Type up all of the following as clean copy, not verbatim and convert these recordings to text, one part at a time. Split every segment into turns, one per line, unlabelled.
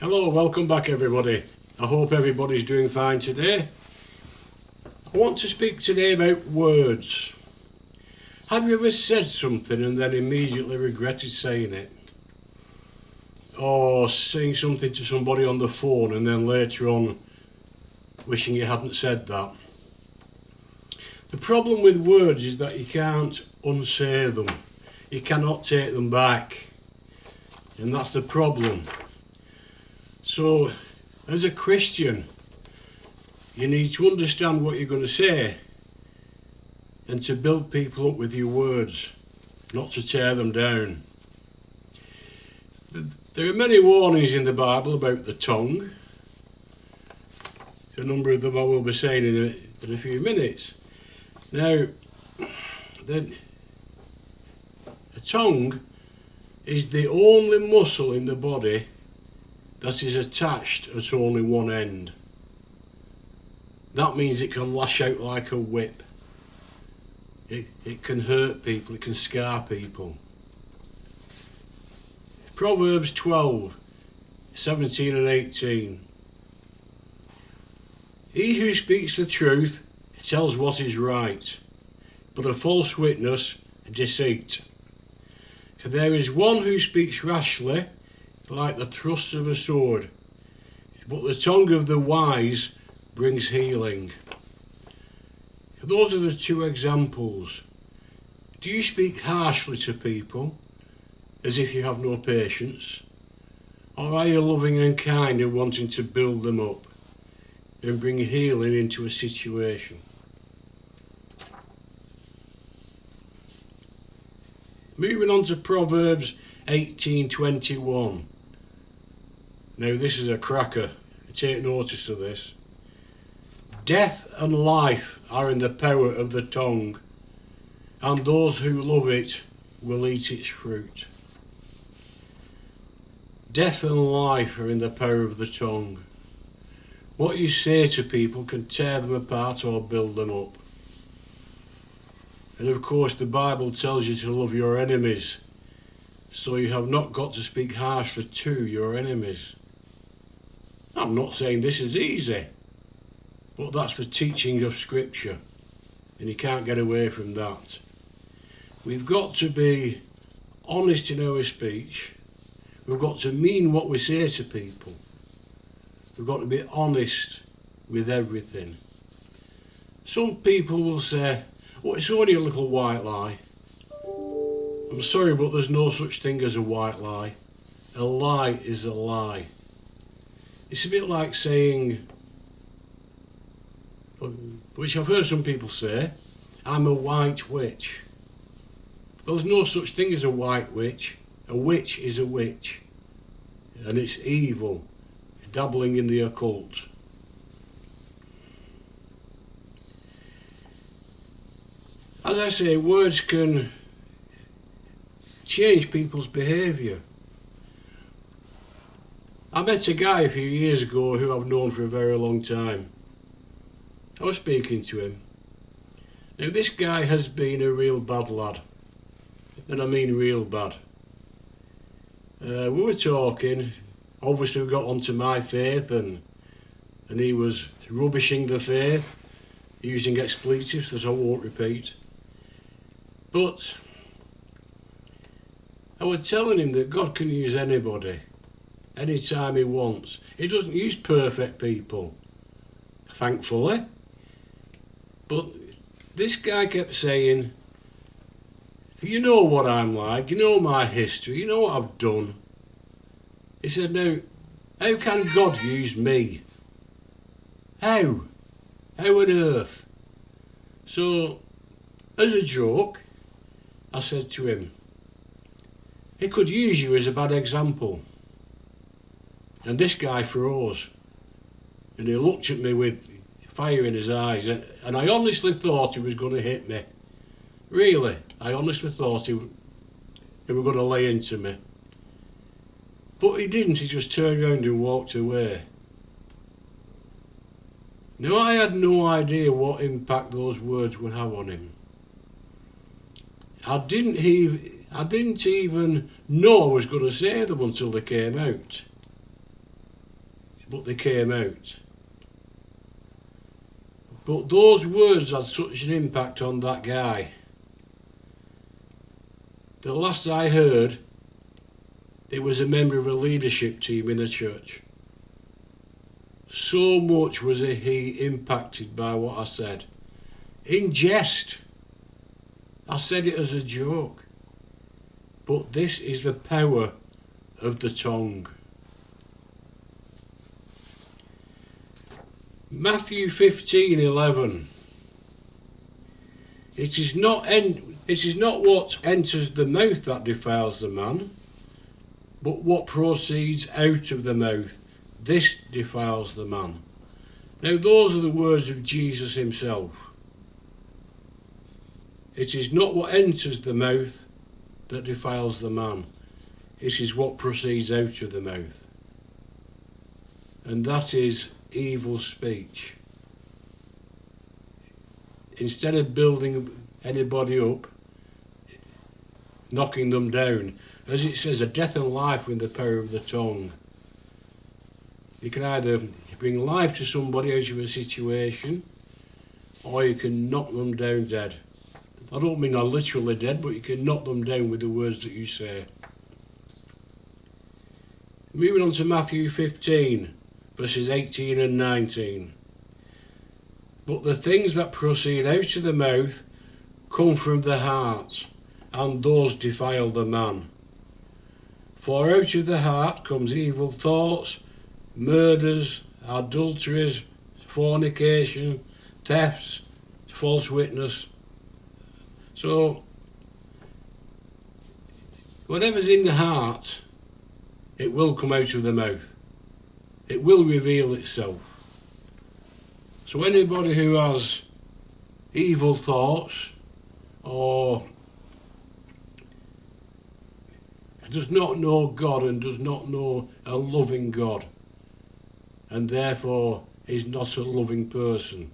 Hello, welcome back everybody. I hope everybody's doing fine today. I want to speak today about words. Have you ever said something and then immediately regretted saying it? Or saying something to somebody on the phone and then later on wishing you hadn't said that? The problem with words is that you can't unsay them. You cannot take them back. And that's the problem. So, as a Christian, you need to understand what you're going to say and to build people up with your words, not to tear them down. There are many warnings in the Bible about the tongue. A number of them I will be saying in a few minutes. Now, the tongue is the only muscle in the body that is attached at only one end. That means it can lash out like a whip. It can hurt people, it can scar people. Proverbs 12:17 and 18. He who speaks the truth tells what is right, but a false witness deceit. For there is one who speaks rashly, like the thrust of a sword, but the tongue of the wise brings healing. Those are the two examples. Do you speak harshly to people, as if you have no patience? Or are you loving and kind and wanting to build them up and bring healing into a situation? Moving on to Proverbs 18:21. Now this is a cracker. Take notice of this. Death and life are in the power of the tongue, and those who love it will eat its fruit. Death and life are in the power of the tongue. What you say to people can tear them apart or build them up. And of course the Bible tells you to love your enemies, so you have not got to speak harshly to your enemies. I'm not saying this is easy, but that's the teaching of Scripture, and you can't get away from that. We've got to be honest in our speech. We've got to mean what we say to people. We've got to be honest with everything. Some people will say, "Oh, it's only a little white lie." I'm sorry, but there's no such thing as a white lie. A lie is a lie. It's a bit like saying, which I've heard some people say, "I'm a white witch." Well, there's no such thing as a white witch. A witch is a witch, and it's evil, dabbling in the occult. As I say, words can change people's behaviour. I met a guy a few years ago who I've known for a very long time. I was speaking to him. Now this guy has been a real bad lad, and I mean real bad. We were talking, obviously we got onto my faith, and he was rubbishing the faith, using expletives that I won't repeat. But I was telling him that God can use anybody, anytime he wants. He doesn't use perfect people, thankfully. But this guy kept saying, "You know what I'm like, you know my history, you know what I've done." He said, "Now, how can God use me? How? How on earth?" So, as a joke, I said to him, "He could use you as a bad example." And this guy froze, and he looked at me with fire in his eyes, and I honestly thought he was going to hit me. Really, I honestly thought he were going to lay into me. But he didn't, he just turned around and walked away. Now, I had no idea what impact those words would have on him. I didn't even know I was going to say them until they came out. but they came out. But those words had such an impact on that guy. The last I heard, he was a member of a leadership team in a church. So much was he impacted by what I said. In jest. I said it as a joke. But this is the power of the tongue. Matthew 15:11. It is not what enters the mouth that defiles the man, but what proceeds out of the mouth. This defiles the man. Now those are the words of Jesus himself. It is not what enters the mouth that defiles the man. It is what proceeds out of the mouth. And that is evil speech. Instead of building anybody up, knocking them down, as it says, a death and life in the power of the tongue. You can either bring life to somebody out of a situation, or you can knock them down dead. I don't mean they're literally dead, but you can knock them down with the words that you say. Moving on to Matthew 15, verses 18 and 19. But the things that proceed out of the mouth come from the heart, and those defile the man. For out of the heart comes evil thoughts, murders, adulteries, fornication, thefts, false witness. So, whatever's in the heart, it will come out of the mouth. It will reveal itself. So anybody who has evil thoughts or does not know God and does not know a loving God, and therefore is not a loving person,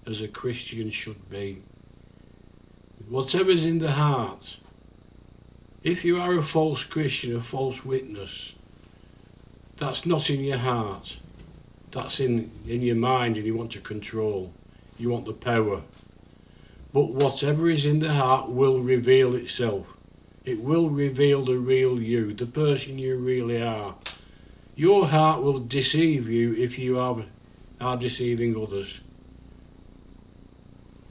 as a Christian should be. Whatever's in the heart, if you are a false Christian, a false witness, that's not in your heart. That's in your mind, and you want to control. You want the power. But whatever is in the heart will reveal itself. It will reveal the real you, the person you really are. Your heart will deceive you if you are deceiving others.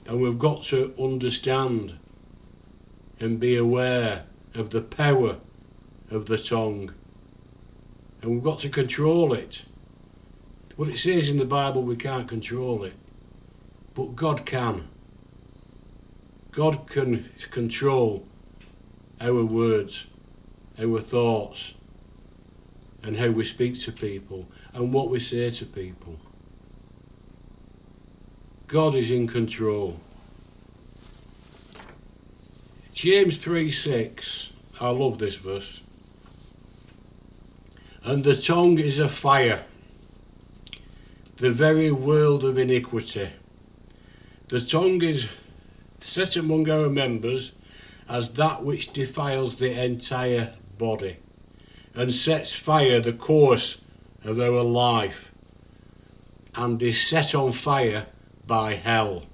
And we've got to understand and be aware of the power of the tongue. And we've got to control it. What it says in the Bible, we can't control it. But God can. God can control our words, our thoughts, and how we speak to people, and what we say to people. God is in control. James 3:6, I love this verse. And the tongue is a fire, the very world of iniquity. The tongue is set among our members as that which defiles the entire body, and sets fire the course of our life, and is set on fire by hell.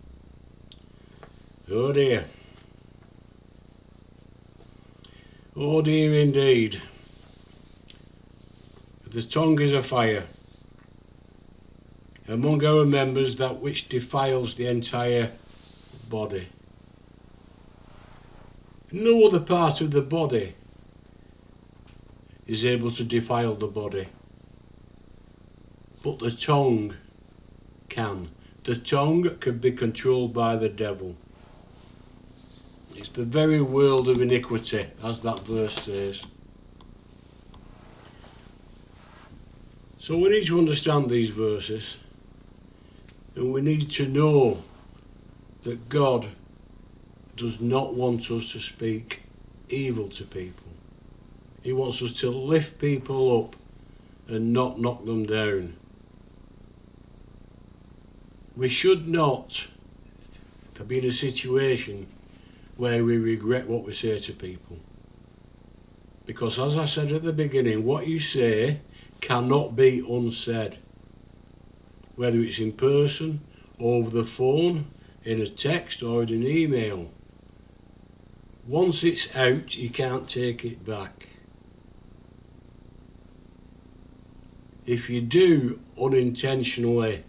Oh dear. Oh dear indeed. The tongue is a fire among our members, that which defiles the entire body. No other part of the body is able to defile the body, but the tongue can. The tongue can be controlled by the devil. It's the very world of iniquity, as that verse says. So we need to understand these verses, and we need to know that God does not want us to speak evil to people. He wants us to lift people up and not knock them down. We should not be in a situation where we regret what we say to people. Because as I said at the beginning, what you say cannot be unsaid, whether it's in person, over the phone, in a text or in an email. Once it's out, you can't take it back. If you do unintentionally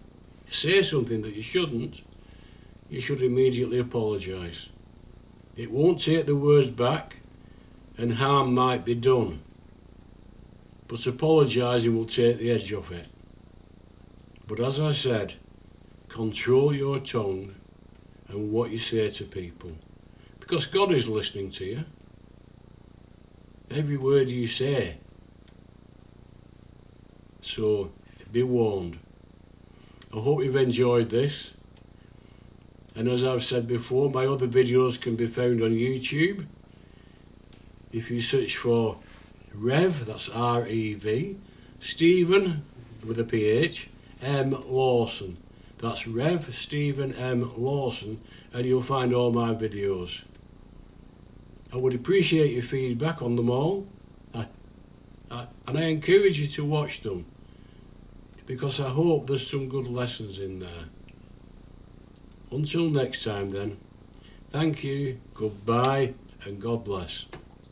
say something that you shouldn't, you should immediately apologise. It won't take the words back and harm might be done, but apologising will take the edge off it. But as I said, control your tongue and what you say to people, because God is listening to you. Every word you say. So, be warned. I hope you've enjoyed this. And as I've said before, my other videos can be found on YouTube. If you search for Rev, that's R-E-V, Stephen, with a P-H, M. Lawson. That's Rev Stephen M. Lawson, and you'll find all my videos. I would appreciate your feedback on them all, and I encourage you to watch them, because I hope there's some good lessons in there. Until next time then, thank you, goodbye, and God bless.